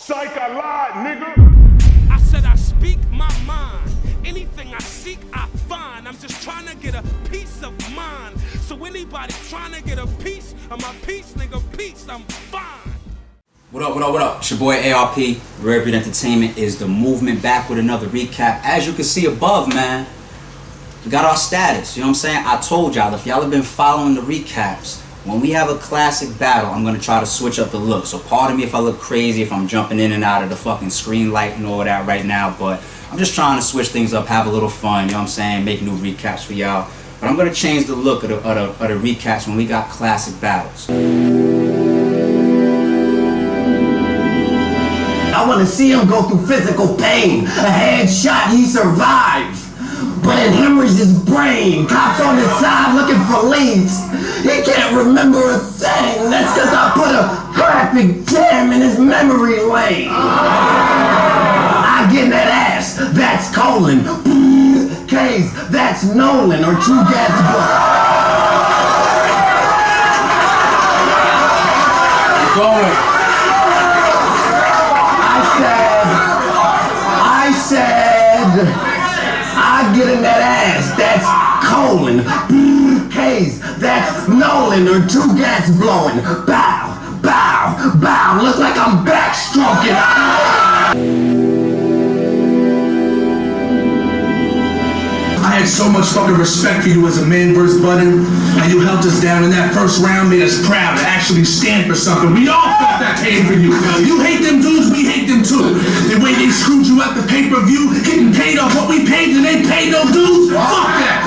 Psych, I lied, nigga. I said I speak my mind. Anything I seek, I find. I'm just trying to get a peace of mind. So anybody trying to get a piece of my peace, nigga, peace, I'm fine. What up, what up, what up? It's your boy ARP. Rare Breed Entertainment is the movement, back with another recap. As you can see above, man, we got our status. You know what I'm saying? I told y'all, if y'all have been following the recaps, when we have a classic battle, I'm going to try to switch up the look. So pardon me if I look crazy, if I'm jumping in and out of the fucking screen light and all that right now. But I'm just trying to switch things up, have a little fun, you know what I'm saying? Make new recaps for y'all. But I'm going to change the look of the recaps when we got classic battles. I want to see him go through physical pain. A headshot, he survives. But it hemorrhaged his brain. Cops on his side looking for leads. He can't remember a thing. That's because I put a graphic jam in his memory lane. I get in that ass. That's colon. K's. That's Nolan or True Gas Going. I get in that ass, that's colon, K's, that's Nolan or two gats blowing, bow, bow, bow, look like I'm backstroking. I had so much fucking respect for you as a man versus Button, and you held us down in that first round, made us proud to actually stand for something. We all felt that pain for you. You hate them dudes, we hate them too. The way they screwed you at the pay-per-view, getting paid off what we paid and they paid no dues, fuck that.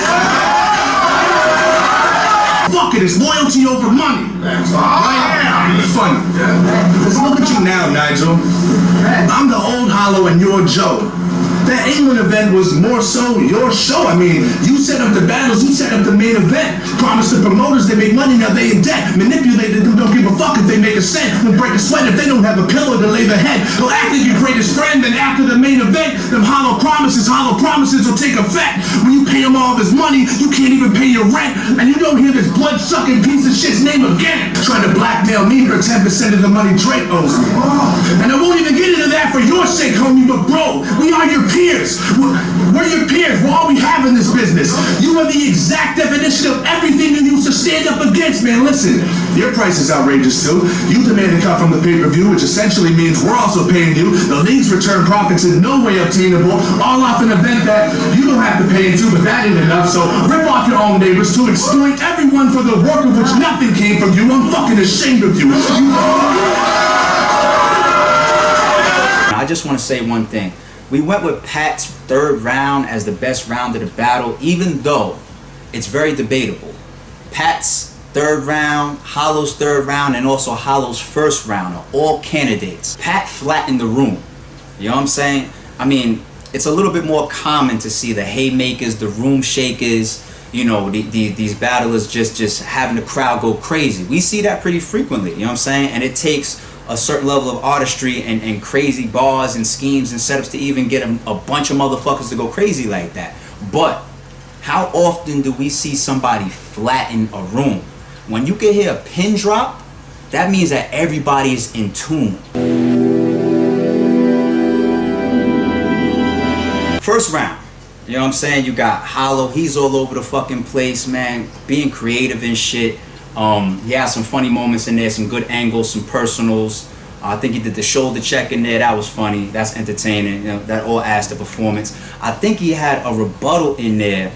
Fuck it, it's loyalty over money. Right? It's funny. Because look at you now, Nigel. I'm the old Hollow and you're Joe. That England event was more so your show. I mean, you set up the battles, you set up the main event. Promised the promoters they make money, now they in debt. Manipulated them, don't give a fuck if they make a cent. They'll break a sweat if they don't have a pillow to lay their head. They'll act like your greatest friend, then after the main event, them hollow promises will take effect. When you pay him all of his money, you can't even pay your rent. And you don't hear this blood-sucking piece of shit's name again. Trying to blackmail me for 10% of the money Drake owes me. And I won't even get into that for your sake, homie, but bro, we are your peers. We're your peers. We're all we have in this business. You are the exact definition of everything you used to stand up against, man. Listen, your price is outrageous too. You demand a cut from the pay-per-view, which essentially means we're also paying you. The league's return profits in no way obtainable, all off an event that you don't have to pay into, but that ain't enough. So rip off your own neighbors to exploit everyone for the work of which nothing came from you. I'm fucking ashamed of you. I just want to say one thing. We went with Pat's third round as the best round of the battle, even though it's very debatable. Pat's third round, Hollow's third round, and also Hollow's first round are all candidates. Pat flattened the room. You know what I'm saying? I mean, it's a little bit more common to see the haymakers, the room shakers, you know, these battlers just having the crowd go crazy. We see that pretty frequently, you know what I'm saying? And it takes a certain level of artistry and crazy bars and schemes and setups to even get a bunch of motherfuckers to go crazy like that. But how often do we see somebody flatten a room? When you can hear a pin drop, that means that everybody is in tune. First round, you know what I'm saying? You got Hollow, he's all over the fucking place, man, being creative and shit. He had some funny moments in there, some good angles, some personals. I think he did the shoulder check in there. That was funny. That's entertaining. You know, that all adds to performance. I think he had a rebuttal in there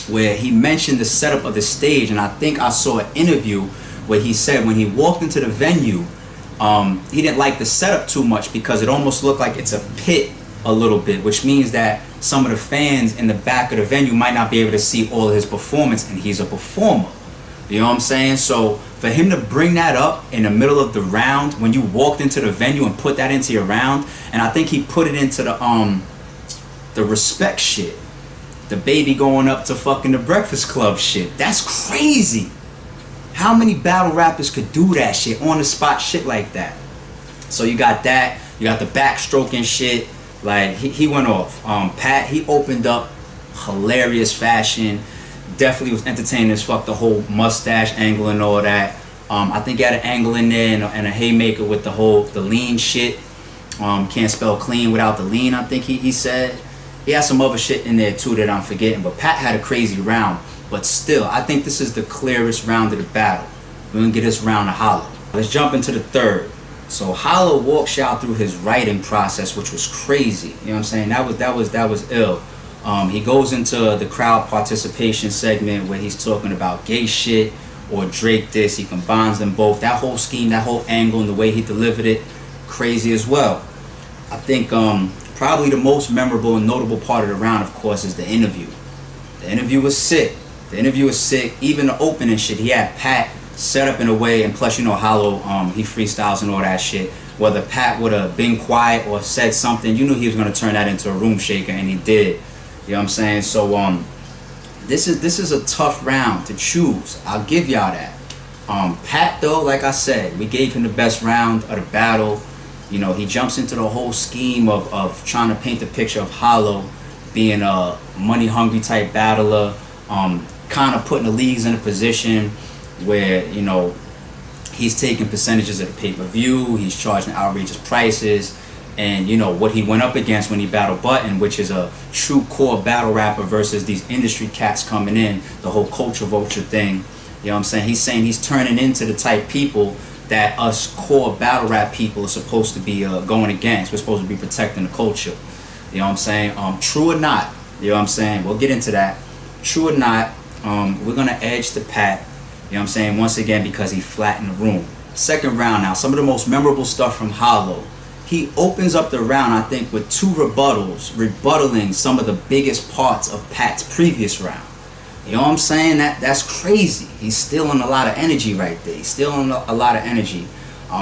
where he mentioned the setup of the stage, and I think I saw an interview where he said when he walked into the venue, he didn't like the setup too much because it almost looked like it's a pit a little bit, which means that some of the fans in the back of the venue might not be able to see all of his performance, and he's a performer. You know what I'm saying? So for him to bring that up in the middle of the round when you walked into the venue and put that into your round, and I think he put it into the respect shit, the baby going up to fucking the Breakfast Club shit. That's crazy. How many battle rappers could do that shit on the spot shit like that? So you got that, you got the backstroking shit. Like he went off. Pat, he opened up hilarious fashion. Definitely was entertaining as fuck, the whole mustache angle and all that. I think he had an angle in there and a haymaker with the lean shit. Can't spell clean without the lean, I think he said. He had some other shit in there too that I'm forgetting, but Pat had a crazy round. But still, I think this is the clearest round of the battle. We're gonna get this round to Hollow. Let's jump into the third. So Hollow walks y'all through his writing process, which was crazy. You know what I'm saying? That was ill. He goes into the crowd participation segment where he's talking about gay shit or Drake this. He combines them both. That whole scheme, that whole angle, and the way he delivered it, crazy as well. I think probably the most memorable and notable part of the round, of course, is the interview. The interview was sick. Even the opening shit, he had Pat set up in a way, and plus, you know, Hollow, he freestyles and all that shit. Whether Pat would have been quiet or said something, you knew he was gonna turn that into a room shaker, and he did. You know what I'm saying? So this is a tough round to choose. I'll give y'all that. Pat though, like I said, we gave him the best round of the battle. You know, he jumps into the whole scheme of trying to paint the picture of Hollow being a money hungry type battler, kind of putting the leagues in a position where, you know, he's taking percentages of the pay-per-view, he's charging outrageous prices, and you know what he went up against when he battled Button, which is a true core battle rapper versus these industry cats coming in, the whole culture vulture thing. You know what I'm saying? He's turning into the type people that us core battle rap people are supposed to be going against. We're supposed to be protecting the culture. You know what I'm saying? True or not, you know what I'm saying? We'll get into that. True or not, we're gonna edge to Pat. You know what I'm saying? Once again, because he flattened the room. Second round now, some of the most memorable stuff from Hollow. He opens up the round, I think, with 2 rebuttals, rebuttaling some of the biggest parts of Pat's previous round. You know what I'm saying? That's crazy. He's stealing a lot of energy right there. He's stealing a lot of energy.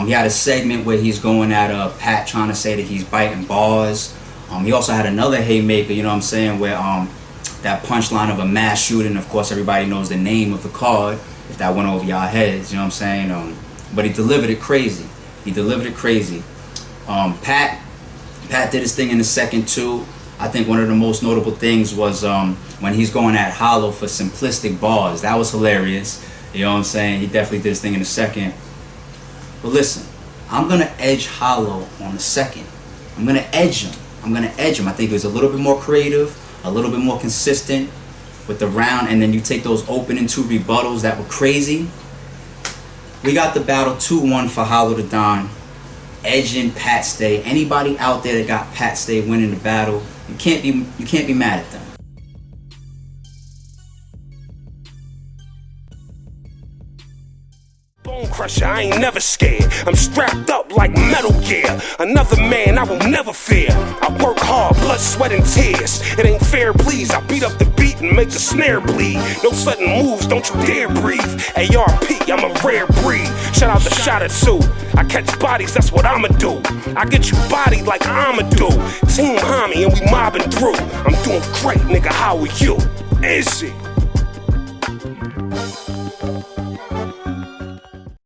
He had a segment where he's going at Pat, trying to say that he's biting bars. He also had another haymaker, you know what I'm saying, where that punchline of a mass shooting. Of course, everybody knows the name of the card, if that went over y'all heads, you know what I'm saying? But he delivered it crazy. Pat did his thing in the second too. I think one of the most notable things was when he's going at Hollow for simplistic bars. That was hilarious. You know what I'm saying? He definitely did his thing in the second. But listen, I'm gonna edge Hollow on the second. I'm gonna edge him. I think it was a little bit more creative, a little bit more consistent with the round, and then you take those opening 2 rebuttals that were crazy. We got the battle 2-1 for Hollow the Don, edging Pat Stay. Anybody out there that got Pat Stay winning the battle, you can't be mad at them. Bone crusher, I ain't never scared. I'm strapped up like Metal Gear. Another man I will never fear. I work hard, blood, sweat, and tears. It ain't fair, please. I beat up the beat and make the snare bleed. No sudden moves, don't you dare breathe. ARP, I'm a rare breed. Shout out to Shotta too. I catch bodies, that's what I'ma do. I get you bodied like I'ma do. Team homie and we mobbing through. I'm doing great, nigga, how are you? Is it?